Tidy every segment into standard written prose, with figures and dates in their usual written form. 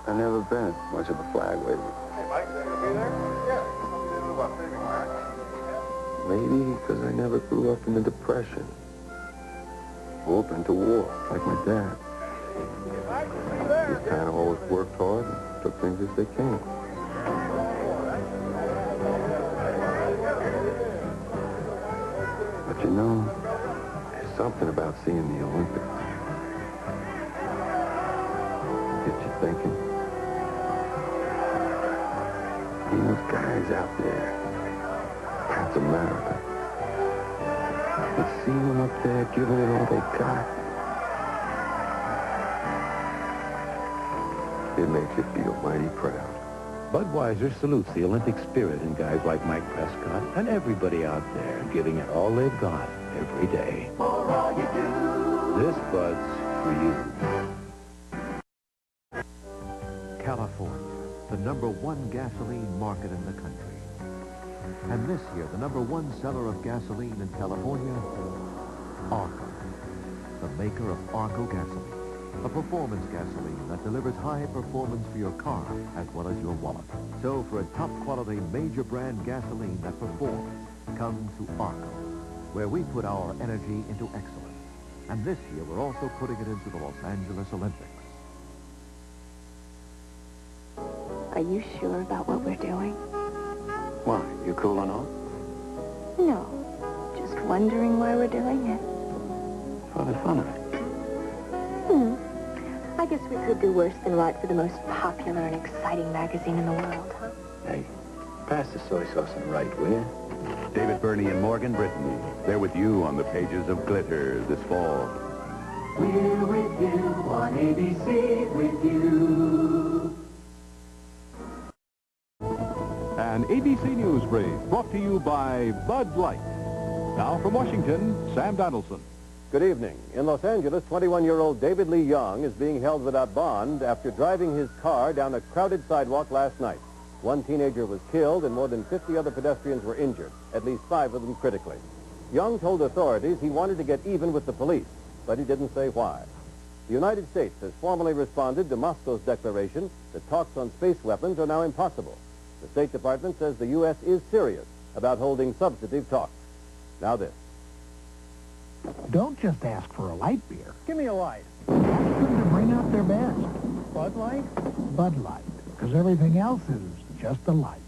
I've never been much of a flag waver. Hey, Mike, you gonna be there? Yeah. Something to do about saving flag. Maybe because I never grew up in the Depression. Open to war, like my dad. He's kind of always worked hard and took things as they came. But you know, there's something about seeing the Olympics. Gets you thinking. Those guys out there, that's America. And seeing them up there giving it all they got, it makes you feel mighty proud. Budweiser salutes the Olympic spirit in guys like Mike Prescott and everybody out there giving it all they've got every day. For all you do. This Bud's for you. California, the #1 gasoline market in the country. And this year, the #1 seller of gasoline in California, Arco, the maker of Arco gasoline. A performance gasoline that delivers high performance for your car as well as your wallet. So for a top quality major brand gasoline that performs, come to Arco, where we put our energy into excellence. And this year we're also putting it into the Los Angeles Olympics. Are you sure about what we're doing? Why, you cooling off? No, just wondering why we're doing it. For the fun of it. I guess we could do worse than write for the most popular and exciting magazine in the world, huh? Hey, pass the soy sauce and write, will you? David Burney and Morgan Brittany. They're with you on the pages of Glitter this fall. We're with you on ABC, with you. An ABC News brief brought to you by Bud Light. Now from Washington, Sam Donaldson. Good evening. In Los Angeles, 21-year-old David Lee Young is being held without bond after driving his car down a crowded sidewalk last night. One teenager was killed and more than 50 other pedestrians were injured, at least 5 of them critically. Young told authorities he wanted to get even with the police, but he didn't say why. The United States has formally responded to Moscow's declaration that talks on space weapons are now impossible. The State Department says the U.S. is serious about holding substantive talks. Now this. Don't just ask for a light beer. Give me a light. Ask them to bring out their best. Bud Light? Bud Light, because everything else is just a light.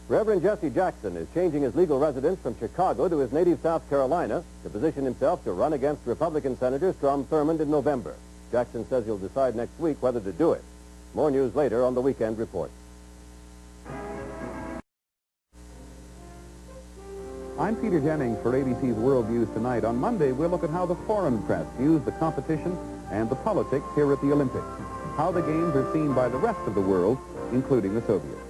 Reverend Jesse Jackson is changing his legal residence from Chicago to his native South Carolina to position himself to run against Republican Senator Strom Thurmond in November. Jackson says he'll decide next week whether to do it. More news later on the Weekend Report. I'm Peter Jennings for ABC's World News Tonight. On Monday, we'll look at how the foreign press views the competition and the politics here at the Olympics. How the games are seen by the rest of the world, including the Soviets.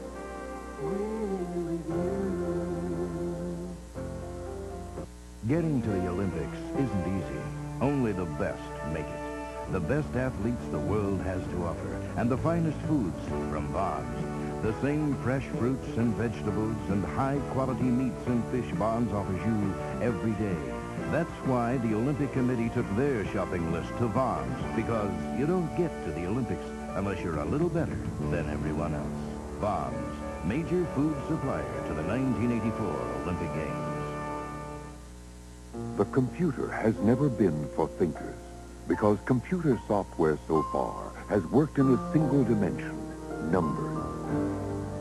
Getting to the Olympics isn't easy. Only the best make it. The best athletes the world has to offer, and the finest foods from Bob's. The same fresh fruits and vegetables and high-quality meats and fish Bonds offers you every day. That's why the Olympic Committee took their shopping list to Bonds, because you don't get to the Olympics unless you're a little better than everyone else. Bonds, major food supplier to the 1984 Olympic Games. The computer has never been for thinkers, because computer software so far has worked in a single dimension, numbers.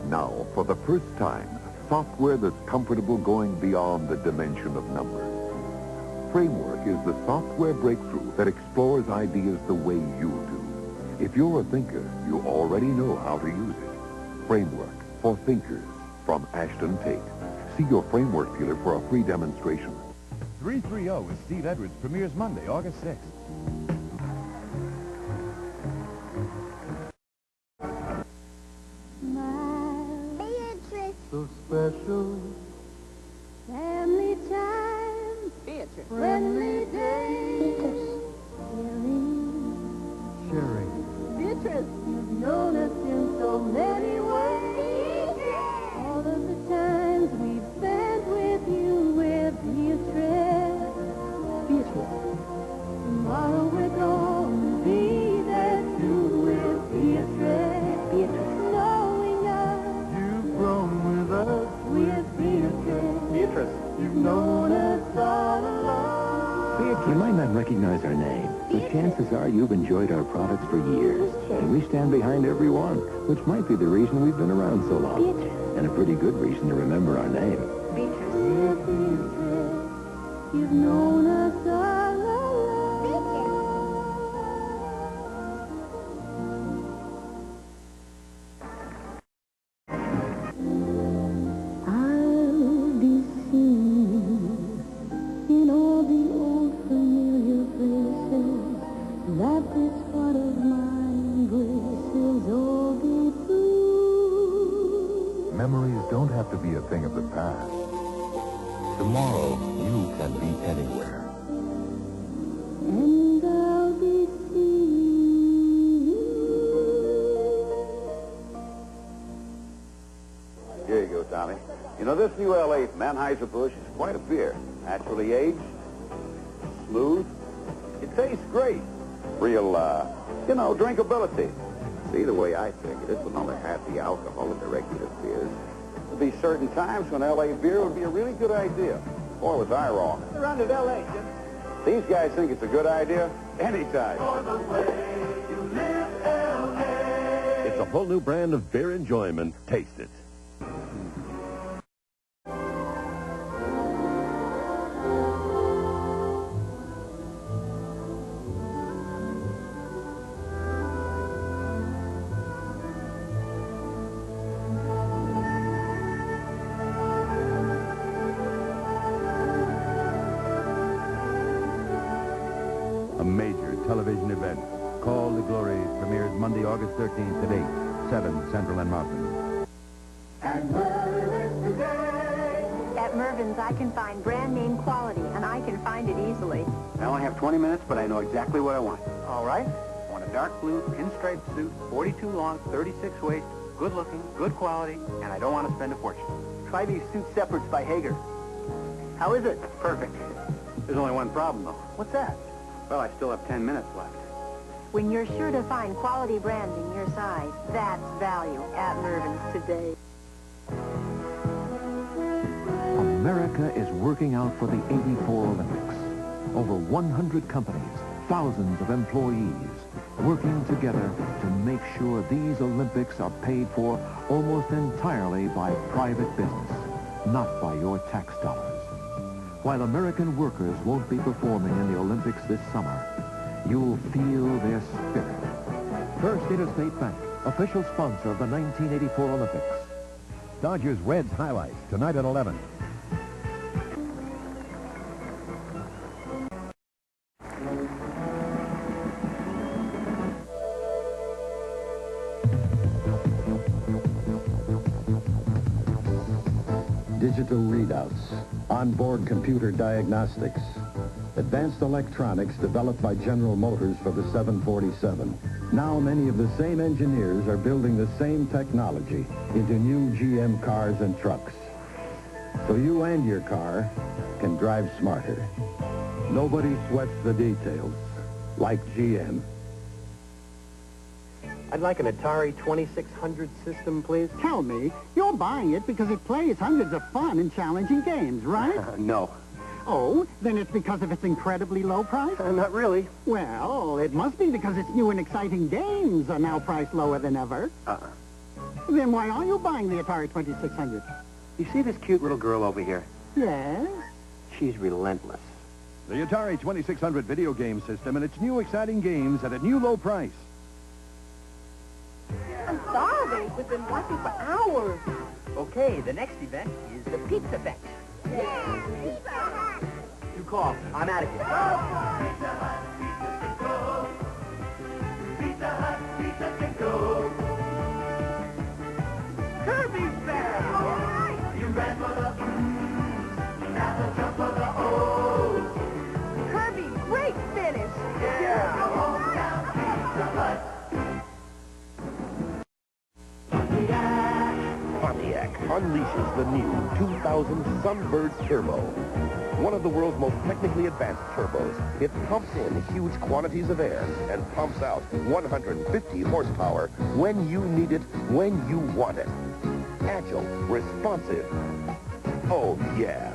Now, for the first time, software that's comfortable going beyond the dimension of numbers. Framework is the software breakthrough that explores ideas the way you do. If you're a thinker, you already know how to use it. Framework for thinkers from Ashton-Tate. See your framework dealer for a free demonstration. 330 with Steve Edwards premieres Monday, August 6th. So special. Family time. Beatrice. Friendly days. Sharing. Beatrice, you've known us in so many ways. All of the times we've spent with you with Beatrice. Beatrice. Tomorrow we're going to be there too with Beatrice. chances are you've enjoyed our products for years. And we stand behind every one, which might be the reason we've been around so long. Beatrice. And a pretty good reason to remember our name. Beatrice. You've known us all along. I'll be seen in all the old familiar places that this heart of mine graces all day through. Memories don't have to be a thing of the past. Tomorrow, you can be anywhere. And I'll be seen. Here you go, Tommy. You know, this new L8 Anheuser-Busch is quite a beer. Naturally aged, smooth. It tastes great. Real, drinkability. See, the way I think it, this will only have the alcohol of the regular beers. There'll be certain times when L.A. beer would be a really good idea. Or was I wrong? They're on to L.A., Jim. These guys think it's a good idea anytime. It's a whole new brand of beer enjoyment. Taste it. A major television event, Call the Glories, premieres Monday, August 13th at 8, 7 Central and Mountain. At Mervyn's, I can find brand name quality, and I can find it easily. I only have 20 minutes, but I know exactly what I want. All right. I want a dark blue, pinstripe suit, 42 long, 36 waist, good looking, good quality, and I don't want to spend a fortune. Try these suit separates by Hager. How is it? Perfect. There's only one problem, though. What's that? Well, I still have 10 minutes left. When you're sure to find quality branding your size, that's value at Mervyn's today. America is working out for the '84 Olympics. Over 100 companies, thousands of employees, working together to make sure these Olympics are paid for almost entirely by private business, not by your tax dollars. While American workers won't be performing in the Olympics this summer, you'll feel their spirit. First Interstate Bank, official sponsor of the 1984 Olympics. Dodgers Reds highlights tonight at 11. Digital readouts, onboard computer diagnostics, advanced electronics developed by General Motors for the 747. Now many of the same engineers are building the same technology into new GM cars and trucks. So you and your car can drive smarter. Nobody sweats the details like GM. I'd like an Atari 2600 system, please. Tell me, you're buying it because it plays hundreds of fun and challenging games, right? No. Oh, then it's because of its incredibly low price? Not really. Well, it must be because its new and exciting games are now priced lower than ever. Then why are you buying the Atari 2600? You see this cute little girl over here? Yes? She's relentless. The Atari 2600 video game system and its new exciting games at a new low price. I'm starving. We've been watching for hours. Okay, the next event is the Pizza Fest. Yeah, Pizza Hut. You call. I'm out of here. Kirby's back. You ran for the now the jump for the O's. Kirby, great finish. Yeah. Pontiac unleashes the new 2000 Sunbird Turbo. One of the world's most technically advanced turbos. It pumps in huge quantities of air and pumps out 150 horsepower when you need it, when you want it. Agile, responsive. Oh, yeah.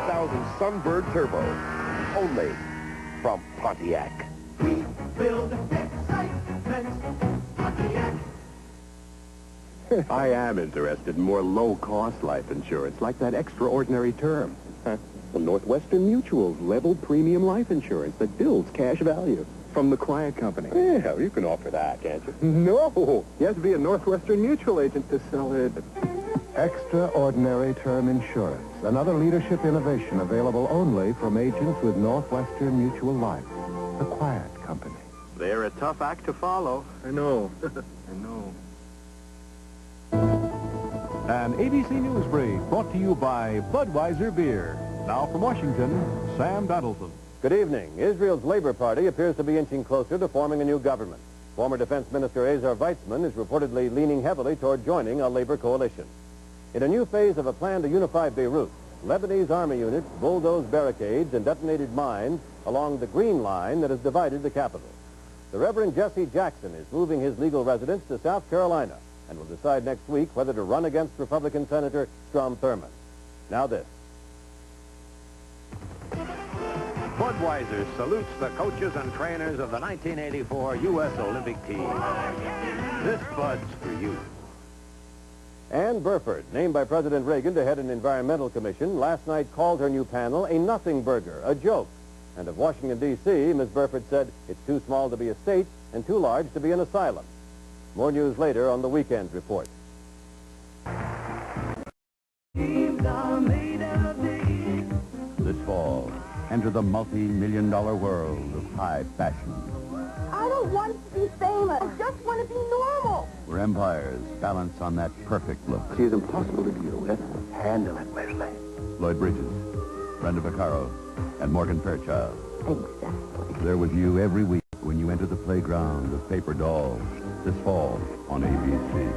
2000 Sunbird Turbo. Only from Pontiac. We build excitement, Pontiac. I am interested in more low-cost life insurance, like that extraordinary term. Well, Northwestern Mutual's level premium life insurance that builds cash value. From the Quiet Company. Yeah, you can offer that, can't you? No! You have to be a Northwestern Mutual agent to sell it. Extraordinary term insurance. Another leadership innovation available only from agents with Northwestern Mutual Life. The Quiet Company. They're a tough act to follow. I know. I know. An ABC News Brief brought to you by Budweiser Beer. Now from Washington, Sam Donaldson. Good evening. Israel's Labor Party appears to be inching closer to forming a new government. Former Defense Minister Ezer Weizmann is reportedly leaning heavily toward joining a labor coalition. In a new phase of a plan to unify Beirut, Lebanese army units bulldozed barricades and detonated mines along the Green Line that has divided the capital. The Reverend Jesse Jackson is moving his legal residence to South Carolina and will decide next week whether to run against Republican Senator Strom Thurmond. Now this. Budweiser salutes the coaches and trainers of the 1984 U.S. Olympic team. This Bud's for you. Ann Burford, named by President Reagan to head an environmental commission, last night called her new panel a nothing burger, a joke. And of Washington, D.C., Ms. Burford said it's too small to be a state and too large to be an asylum. More news later on the Weekend Report. This fall, enter the multi-million-dollar world of high fashion, I don't want to be famous. I just want to be normal. where empires balance on that perfect look. She's impossible to deal with. Handle it, Wesley. Lloyd Bridges, Brenda Vaccaro, and Morgan Fairchild. Exactly. They're with you every week when you enter the playground of paper dolls. This fall on ABC.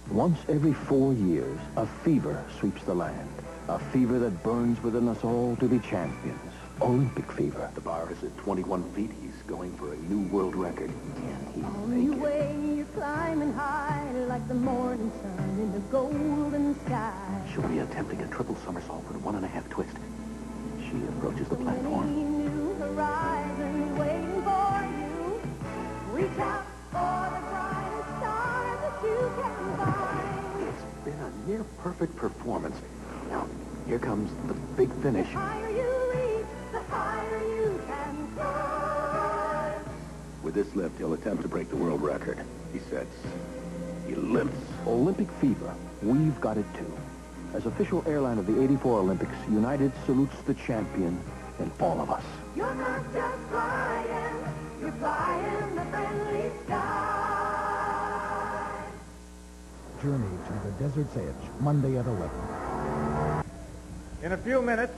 Once every 4 years, a fever sweeps the land. A fever that burns within us all to be champions. Olympic fever. The bar is at 21 feet. He's going for a new world record. Can he make it? Way you're climbing high like the morning sun in the golden sky. She'll be attempting a triple somersault with a 1.5 twist. She approaches the platform. New horizon waiting for you. Reach out for the brightest star that you can find. It's been a near-perfect performance. Now, here comes the big finish. The higher you reach, the higher you can climb. With this lift, he'll attempt to break the world record. He sets. He lifts. Olympic fever. We've got it too. As official airline of the '84 Olympics, United salutes the champion in all of us. You're not just flying, you're flying the friendly sky. Journey to the Desert Edge, Monday at 11. In a few minutes,